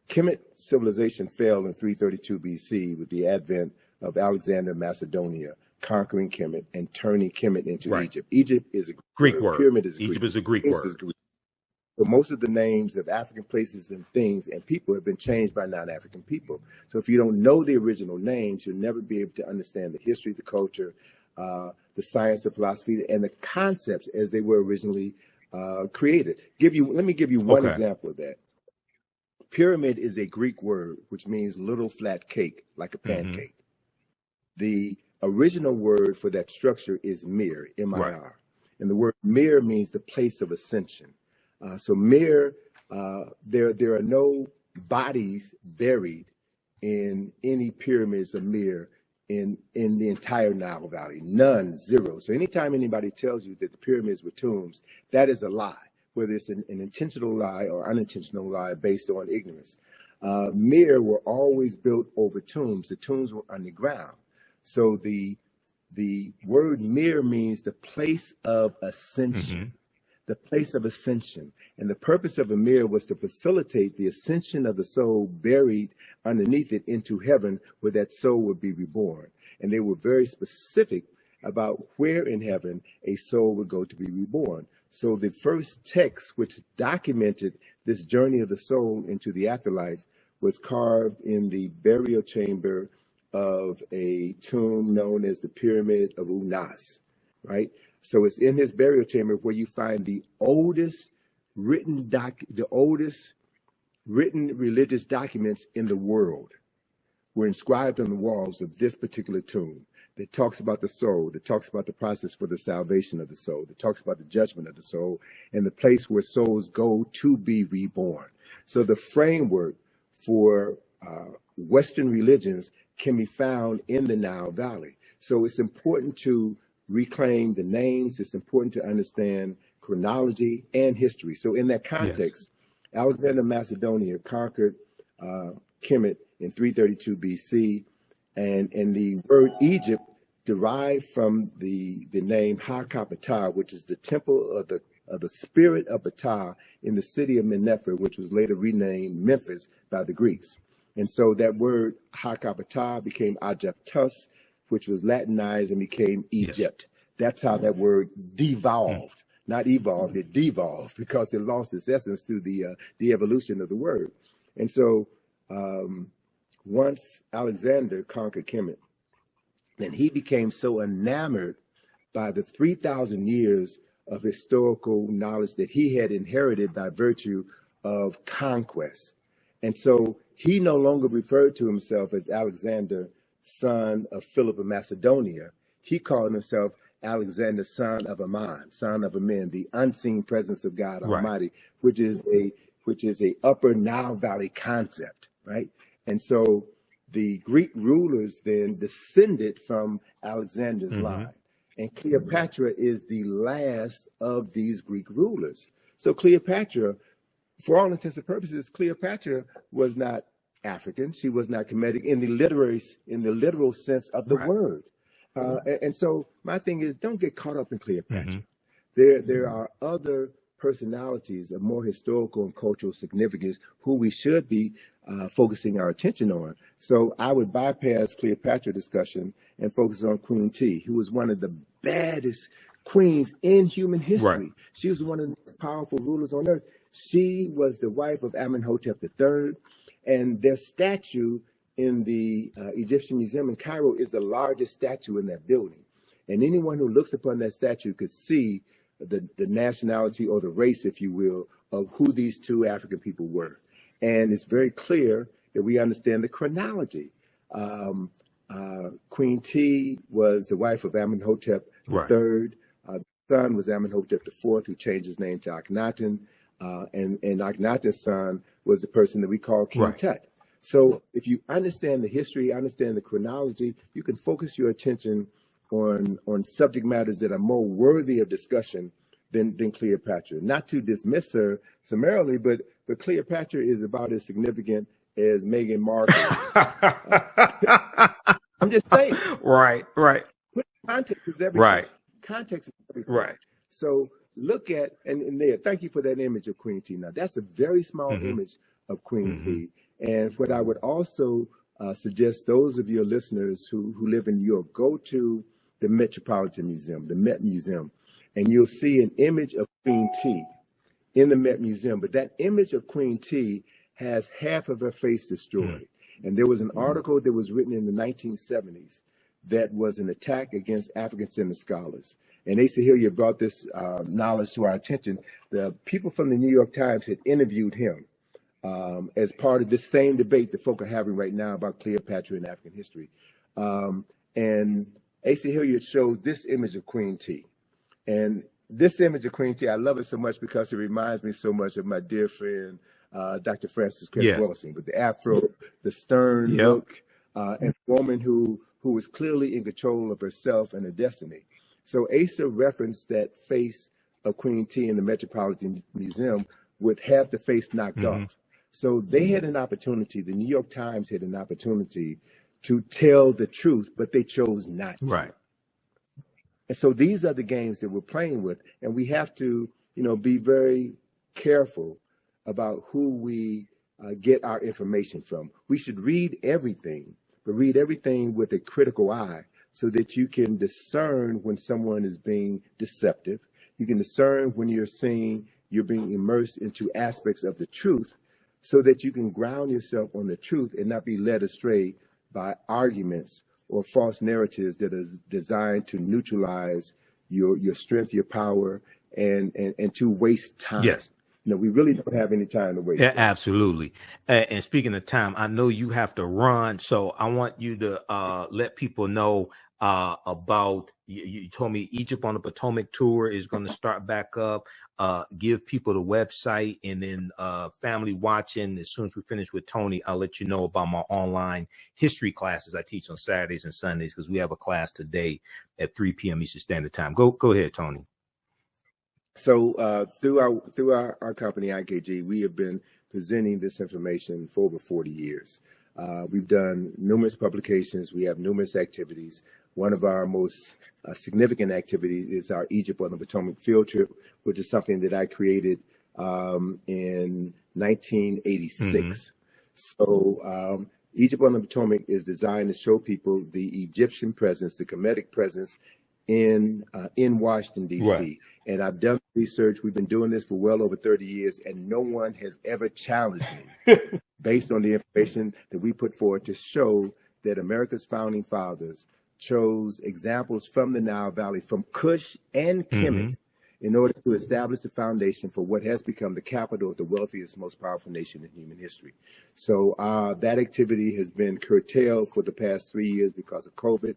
Kemet civilization fell in 332 BC with the advent of Alexander of Macedonia conquering Kemet and turning Kemet into Egypt. Egypt is a Greek word. Pyramid is a Egypt Greek is a Greek word. word. So most of the names of African places and things and people have been changed by non-African people. So if you don't know the original names, you'll never be able to understand the history, the culture, the science, the philosophy, and the concepts as they were originally created. Let me give you one example of that. Pyramid is a Greek word, which means little flat cake, like a pancake. The original word for that structure is mir, M-I-R. And the word mir means the place of ascension. So mir, there are no bodies buried in any pyramids of mir in the entire Nile Valley. None, zero. So anytime anybody tells you that the pyramids were tombs, that is a lie, whether it's an intentional lie or unintentional lie based on ignorance. Mir were always built over tombs. The tombs were underground. So the word mir means the place of ascension. The place of ascension. And the purpose of a mir was to facilitate the ascension of the soul buried underneath it into heaven, where that soul would be reborn. And they were very specific about where in heaven a soul would go to be reborn. So the first text which documented this journey of the soul into the afterlife was carved in the burial chamber of a tomb known as the Pyramid of Unas, right? So it's in his burial chamber where you find the oldest written religious documents in the world were inscribed on the walls of this particular tomb that talks about the soul, that talks about the process for the salvation of the soul, that talks about the judgment of the soul, and the place where souls go to be reborn. So the framework for Western religions can be found in the Nile Valley. So it's important to reclaim the names. It's important to understand chronology and history. So in that context, Alexander of Macedonia conquered Kemet in 332 BC, and the word Egypt derived from the name Hekaptah, which is the temple of the spirit of Ptah in the city of Mennefer, which was later renamed Memphis by the Greeks. And so that word Hekaptah became Aigyptos, which was Latinized and became Egypt. That's how that word devolved, not evolved, it devolved because it lost its essence through the evolution of the word. And so once Alexander conquered Kemet, and he became so enamored by the 3,000 years of historical knowledge that he had inherited by virtue of conquest. And so he no longer referred to himself as Alexander, son of Philip of Macedonia. He called himself Alexander, son of Ammon, son of Amen, the unseen presence of God Almighty, which is a upper Nile Valley concept, right? And so the Greek rulers then descended from Alexander's line. And Cleopatra is the last of these Greek rulers. So Cleopatra, for all intents and purposes, Cleopatra was not African. She was not Kemetic in the literal sense of the word. And so my thing is, don't get caught up in Cleopatra. There are other personalities of more historical and cultural significance who we should be focusing our attention on. So I would bypass Cleopatra discussion and focus on Queen Tiye, who was one of the baddest queens in human history. She was one of the most powerful rulers on earth. She was the wife of Imhotep III, and their statue in the Egyptian Museum in Cairo is the largest statue in that building. And anyone who looks upon that statue could see the nationality or the race, if you will, of who these two African people were. And it's very clear that we understand the chronology. Queen Tiye was the wife of Amenhotep III. The son was Amenhotep IV, who changed his name to Akhenaten. And Akhenaten's son was the person that we call King Tut. So if you understand the history, understand the chronology, you can focus your attention on subject matters that are more worthy of discussion than Cleopatra. Not to dismiss her summarily, but Cleopatra is about as significant as Meghan Markle. I'm just saying. Context is everything. Context is everything. So look at, and there, thank you for that image of Queen Tiye. Now, that's a very small image of Queen Tiye. And what I would also suggest those of your listeners who live in New York, go to the Metropolitan Museum, the Met Museum, and you'll see an image of Queen Tiye in the Met Museum. But that image of Queen Tiye has half of her face destroyed. And there was an article that was written in the 1970s that was an attack against African-centered scholars. And Asa Hilliard brought this knowledge to our attention. The people from the New York Times had interviewed him as part of this same debate that folk are having right now about Cleopatra and African history. And Asa Hilliard showed this image of Queen Tiye. And this image of Queen Tiye, I love it so much because it reminds me so much of my dear friend, Dr. Francis Chris Wilson, with the afro, the stern look, and a woman who was clearly in control of herself and her destiny. So Asa referenced that face of Queen Tiye in the Metropolitan Museum with half the face knocked off. So they had an opportunity, the New York Times had an opportunity to tell the truth, but they chose not to. Right. And so these are the games that we're playing with, and we have to, be very careful about who we get our information from. We should read everything, but read everything with a critical eye so that you can discern when someone is being deceptive. You can discern when you're being immersed into aspects of the truth so that you can ground yourself on the truth and not be led astray by arguments or false narratives that are designed to neutralize your strength, your power, and to waste time. Yes. We really don't have any time to waste. Yeah, absolutely. And speaking of time, I know you have to run, so I want you to let people know about, you told me Egypt on the Potomac Tour is going to start back up. Give people the website, and then family watching. As soon as we finish with Tony, I'll let you know about my online history classes I teach on Saturdays and Sundays, because we have a class today at 3 p.m. Eastern Standard Time. Go ahead, Tony. So through our company, IKG, we have been presenting this information for over 40 years. We've done numerous publications. We have numerous activities. One of our most significant activities is our Egypt on the Potomac field trip, which is something that I created in 1986. So Egypt on the Potomac is designed to show people the Egyptian presence, the Kemetic presence in Washington, D.C. Right. And I've done research. We've been doing this for well over 30 years, and no one has ever challenged me based on the information that we put forward to show that America's founding fathers chose examples from the Nile Valley, from Kush and Kemet, in order to establish the foundation for what has become the capital of the wealthiest, most powerful nation in human history. So that activity has been curtailed for the past 3 years because of COVID.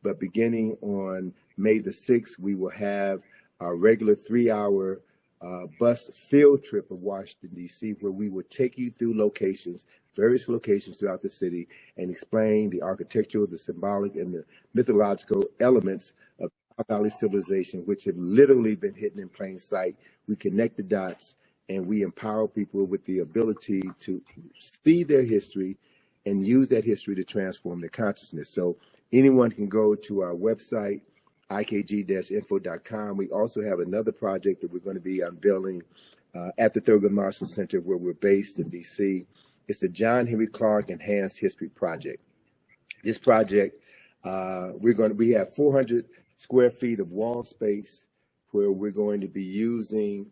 But beginning on May the 6th, we will have our regular 3-hour bus field trip of Washington, D.C., where we will take you through various locations throughout the city, and explain the architectural, the symbolic, and the mythological elements of Nile Valley civilization, which have literally been hidden in plain sight. We connect the dots, and we empower people with the ability to see their history and use that history to transform their consciousness. So anyone can go to our website, ikg-info.com. We also have another project that we're going to be unveiling at the Thurgood Marshall Center, where we're based in D.C. It's the John Henry Clark Enhanced History Project. This project, we have 400 square feet of wall space where we're going to be using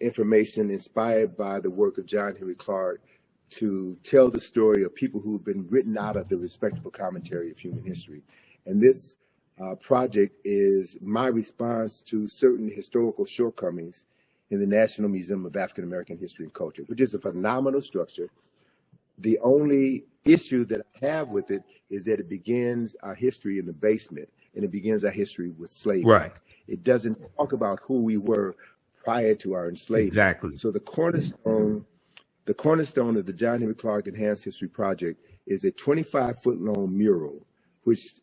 information inspired by the work of John Henry Clark to tell the story of people who have been written out of the respectable commentary of human history. And this project is my response to certain historical shortcomings in the National Museum of African American History and Culture, which is a phenomenal structure. The only issue that I have with it is that it begins our history in the basement, and it begins our history with slavery. Right. It doesn't talk about who we were prior to our enslavement. Exactly. So the cornerstone of the John Henry Clark Enhanced History Project is a 25-foot long mural, which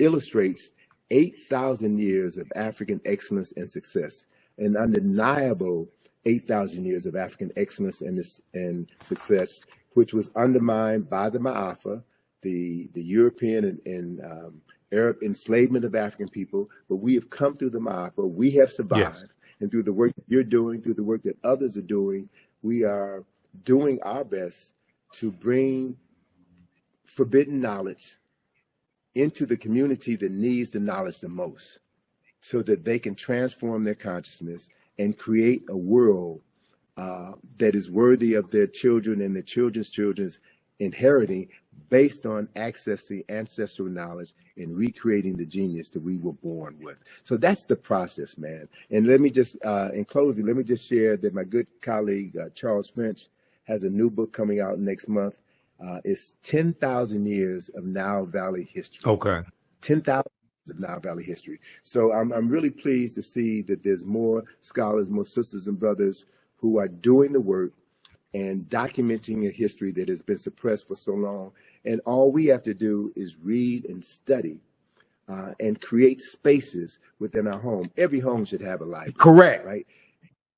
illustrates 8,000 years of African excellence and success, an undeniable 8,000 years of African excellence and success, which was undermined by the Ma'afa, the European and Arab enslavement of African people. But we have come through the Ma'afa. We have survived. Yes. And through the work that you're doing, through the work that others are doing, we are doing our best to bring forbidden knowledge into the community that needs the knowledge the most, so that they can transform their consciousness and create a world that is worthy of their children and their children's children's inheriting, based on accessing ancestral knowledge and recreating the genius that we were born with. So that's the process, man. And let me just, in closing, let me just share that my good colleague, Charles French, has a new book coming out next month. It's 10,000 years of Nile Valley history. Okay. 10,000 years of Nile Valley history. So I'm really pleased to see that there's more scholars, more sisters and brothers who are doing the work and documenting a history that has been suppressed for so long. And all we have to do is read and study and create spaces within our home. Every home should have a library. Correct. Right?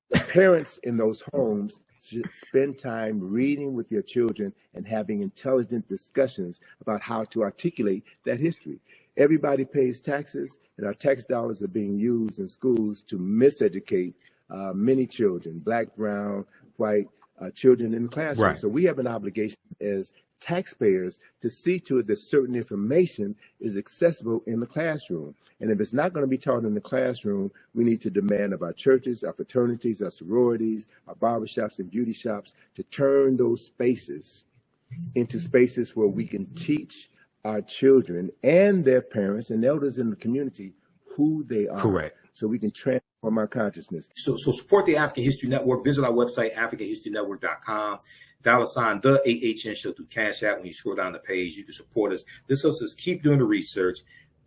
The parents in those homes should spend time reading with your children and having intelligent discussions about how to articulate that history. Everybody pays taxes, and our tax dollars are being used in schools to miseducate many children, black, brown, white, children in the classroom. Right. So we have an obligation as taxpayers to see to it that certain information is accessible in the classroom. And if it's not going to be taught in the classroom, we need to demand of our churches, our fraternities, our sororities, our barbershops and beauty shops to turn those spaces into spaces where we can teach our children and their parents and elders in the community who they are. Correct. So we can transform our consciousness. So support the African History Network. Visit our website, AfricanHistoryNetwork.com. $ the AHN show through Cash App. When you scroll down the page, you can support us. This helps us keep doing the research,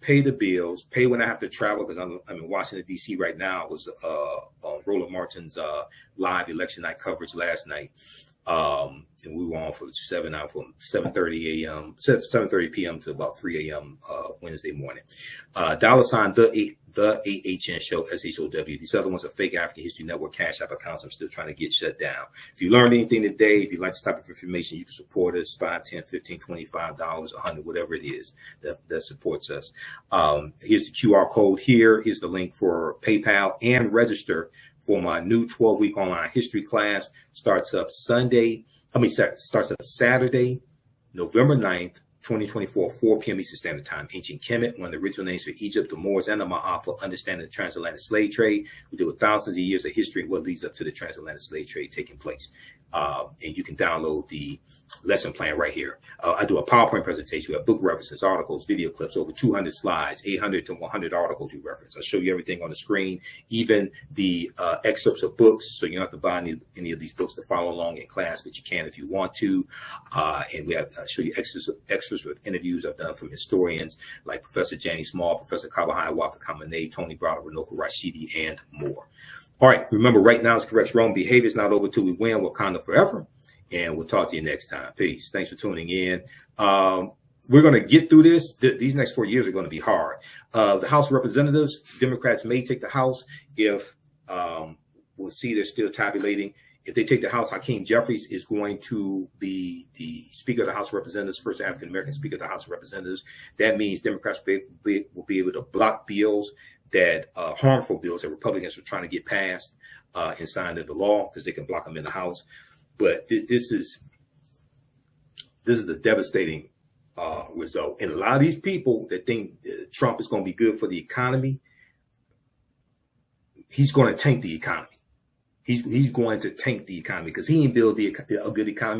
pay the bills, pay when I have to travel, because I'm in Washington, D.C. right now. It was Roland Martin's live election night coverage last night. And we were on for 7:30 a.m., 7:30 p.m. to about 3 a.m. Wednesday morning. $ the AHN show, SHOW. These other ones are fake African History Network Cash App accounts I'm still trying to get shut down. If you learned anything today, if you like this type of information, you can support us, $5, $10, $15, $25, $100, whatever it is that supports us. Here's the QR code here. Here's the link for PayPal, and register for my new 12-week online history class. Starts up Saturday, November 9th, 2024, 4 p.m. Eastern Standard Time. Ancient Kemet, one of the original names for Egypt, the Moors, and the Ma'afa, understanding the transatlantic slave trade. We deal with thousands of years of history and what leads up to the transatlantic slave trade taking place. And you can download the lesson plan right here. I do a PowerPoint presentation. We have book references, articles, video clips, over 200 slides, 800 to 100 articles we reference. I'll show you everything on the screen, even the excerpts of books. So you don't have to buy any of these books to follow along in class, but you can if you want to. And we have show you extras with interviews I've done from historians like Professor Janie Small, Professor Kabahai Waka Kamene, Tony Browder, Runoko Rashidi, and more. All right. Remember, right now is correct wrong behavior. It's not over till we win. Wakanda forever. And we'll talk to you next time. Peace. Thanks for tuning in. We're going to get through this. These next 4 years are going to be hard. The House of Representatives, Democrats may take the House if we'll see they're still tabulating. If they take the House, Hakeem Jeffries is going to be the Speaker of the House of Representatives, first African-American Speaker of the House of Representatives. That means Democrats will be able to block bills that harmful bills that Republicans are trying to get passed and signed into law, because they can block them in the House. But this is a devastating result. And a lot of these people that think Trump is going to be good for the economy, he's going to tank the economy. He's going to tank the economy because he ain't build a good economy.